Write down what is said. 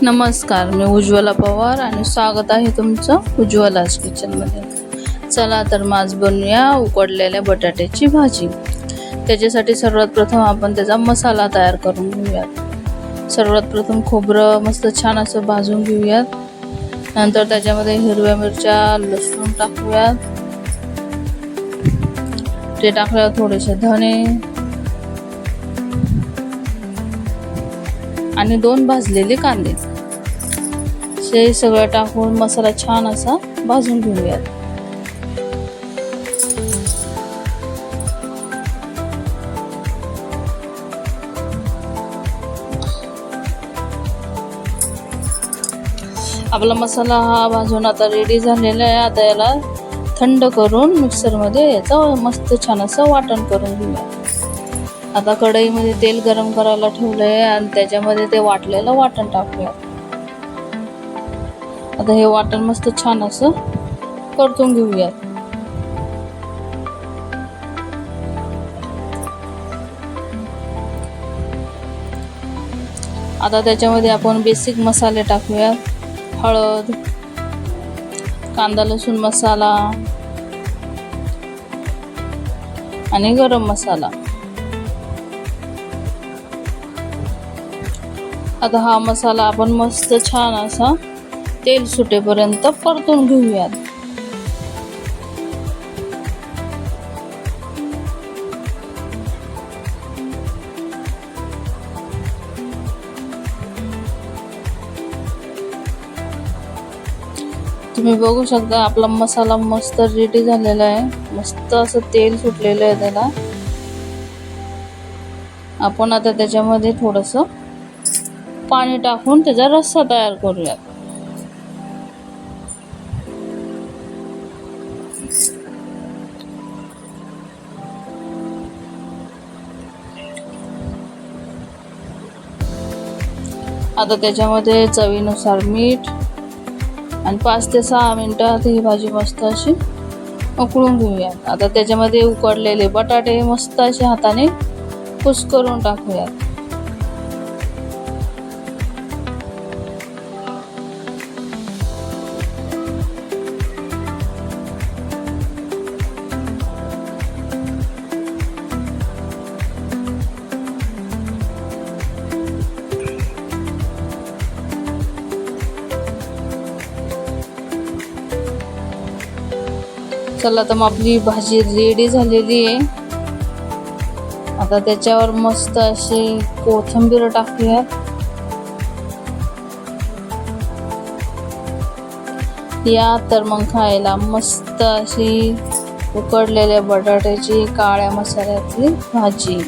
नमस्कार, मी उज्ज्वला पवार आणि स्वागत आहे तुमचं उज्ज्वलाच किचनमध्ये. चला तर आज बनवूया उकडलेल्या बटाट्याची भाजी. त्याच्यासाठी सर्वात प्रथम आपण त्याचा मसाला तयार करून घेऊयात. सर्वात प्रथम खोबरं मस्त छान असं भाजून घेऊयात. नंतर त्याच्यामध्ये हिरव्या मिरच्या, लसूण टाकूयात. ते टाकल्यावर थोडेसे धने आणि 2 भाजलेले कांदे हे सगळं टाकून मसाला छान असा भाजून घेऊयात. आपला मसाला हा भाजून आता रेडी झालेला आहे. आता याला थंड करून मिक्सरमध्ये याचं मस्त छान असं वाटण करून घेऊया. आता कढईमध्ये तेल गरम करायला ठेवलंय आणि त्याच्यामध्ये ते वाटलेलं वाटण टाकूया. आता हे वाटण मस्त छान असं परतून घेऊयात. आता त्याच्यामध्ये आपण बेसिक मसाले टाकूयात. हळद, कांदा लसूण मसाला आणि गरम मसाला. आता हा मसाला आपण मस्त छान असा तेल सुटेपर्यंत परतून घेऊयात. तुम्ही बघू शकता आपला मसाला मस्त रेडी झालेला आहे. मस्त असं तेल सुटलेलं आहे त्याला. आपण आता त्याच्यामध्ये थोडंसं पाणी टाकून त्याचा रस्सा तयार करूयात. आता त्याच्यामध्ये चवीनुसार मीठ आणि 5 ते 6 मिनिटात ही भाजी मस्त अशी उकळून घेऊयात. आता त्याच्यामध्ये उकडलेले बटाटे मस्त असे हाताने कुस्करून टाकूयात. चला तर मग आपली भाजी रेडी झालेली आहे. आता त्याच्यावर मस्त अशी कोथिंबीर टाकूयात. या तर मग खायला मस्त अशी उकडलेल्या बटाट्याची काळ्या मसाल्यातली भाजी.